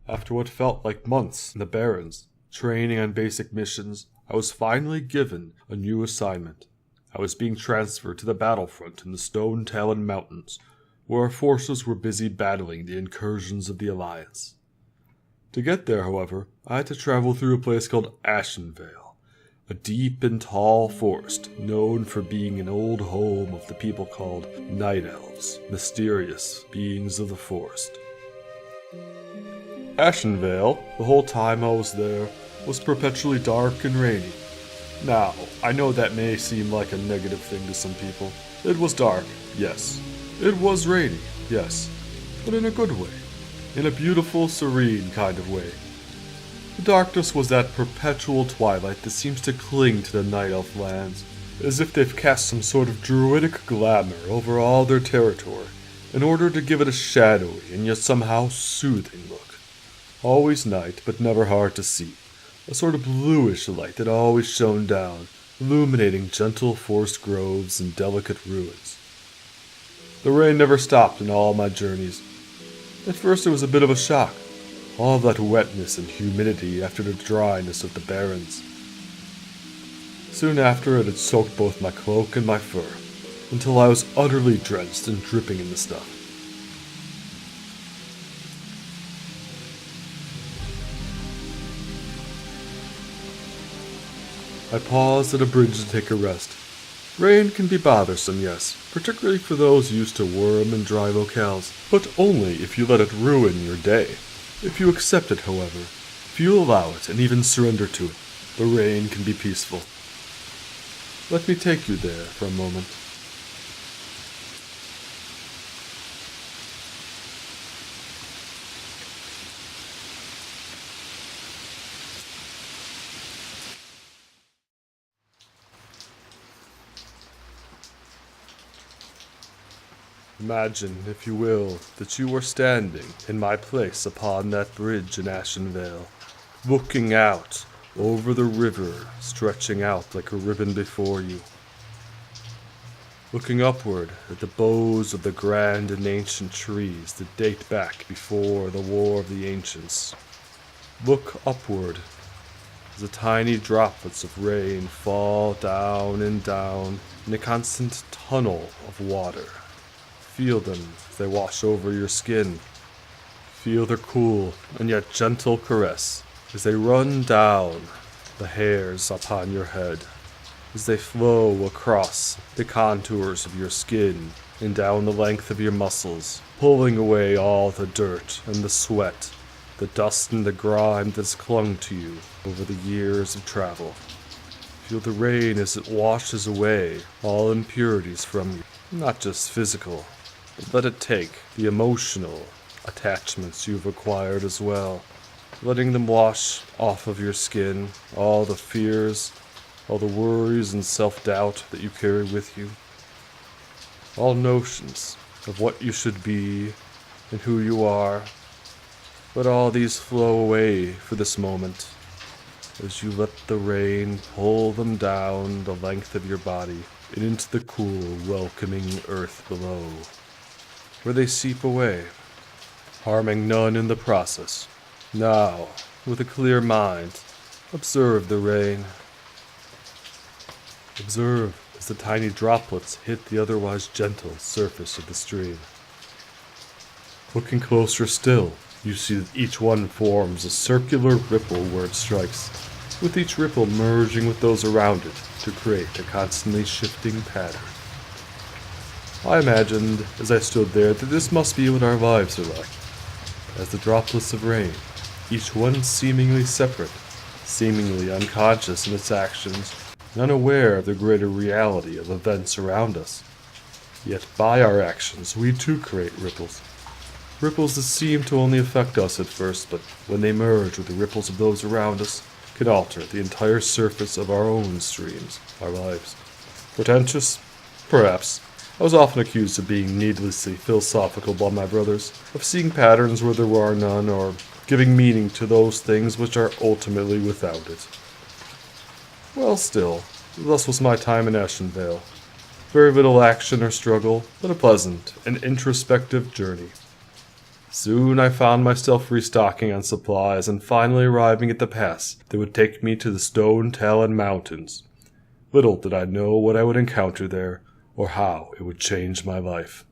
After what felt like months in the Barrens, training on basic missions, I was finally given a new assignment. I was being transferred to the battlefront in the Stone Talon Mountains, where our forces were busy battling the incursions of the Alliance. To get there, however, I had to travel through a place called Ashenvale, a deep and tall forest known for being an old home of the people called Night Elves, mysterious beings of the forest. Ashenvale, the whole time I was there, was perpetually dark and rainy. Now, I know that may seem like a negative thing to some people. It was dark, yes. It was rainy, yes. But in a good way. In a beautiful, serene kind of way. The darkness was that perpetual twilight that seems to cling to the Night Elf lands, as if they've cast some sort of druidic glamour over all their territory, in order to give it a shadowy and yet somehow soothing look. Always night, but never hard to see. A sort of bluish light that always shone down, illuminating gentle forest groves and delicate ruins. The rain never stopped in all my journeys. At first it was a bit of a shock, all that wetness and humidity after the dryness of the Barrens. Soon after it had soaked both my cloak and my fur, until I was utterly drenched and dripping in the stuff. I paused at a bridge to take a rest. Rain can be bothersome, yes, particularly for those used to warm and dry locales, but only if you let it ruin your day. If you accept it, however, if you allow it and even surrender to it, the rain can be peaceful. Let me take you there for a moment. Imagine, if you will, that you are standing in my place upon that bridge in Ashenvale, looking out over the river stretching out like a ribbon before you. Looking upward at the boughs of the grand and ancient trees that date back before the War of the Ancients. Look upward as the tiny droplets of rain fall down and down in a constant tunnel of water. Feel them as they wash over your skin. Feel their cool and yet gentle caress as they run down the hairs upon your head, as they flow across the contours of your skin and down the length of your muscles, pulling away all the dirt and the sweat, the dust and the grime that's clung to you over the years of travel. Feel the rain as it washes away all impurities from you, not just physical, but let it take the emotional attachments you've acquired as well, letting them wash off of your skin all the fears, all the worries and self-doubt that you carry with you, all notions of what you should be and who you are. Let all these flow away for this moment as you let the rain pull them down the length of your body and into the cool, welcoming earth below, where they seep away, harming none in the process. Now, with a clear mind, observe the rain. Observe as the tiny droplets hit the otherwise gentle surface of the stream. Looking closer still, you see that each one forms a circular ripple where it strikes, with each ripple merging with those around it to create a constantly shifting pattern. I imagined, as I stood there, that this must be what our lives are like, as the droplets of rain, each one seemingly separate, seemingly unconscious in its actions, and unaware of the greater reality of events around us. Yet by our actions we too create ripples. Ripples that seem to only affect us at first, but when they merge with the ripples of those around us, can alter the entire surface of our own streams, our lives. Pretentious? Perhaps. I was often accused of being needlessly philosophical by my brothers, of seeing patterns where there were none, or giving meaning to those things which are ultimately without it. Well, still, thus was my time in Ashenvale. Very little action or struggle, but a pleasant and introspective journey. Soon I found myself restocking on supplies and finally arriving at the pass that would take me to the Stone Talon Mountains. Little did I know what I would encounter there, or how it would change my life.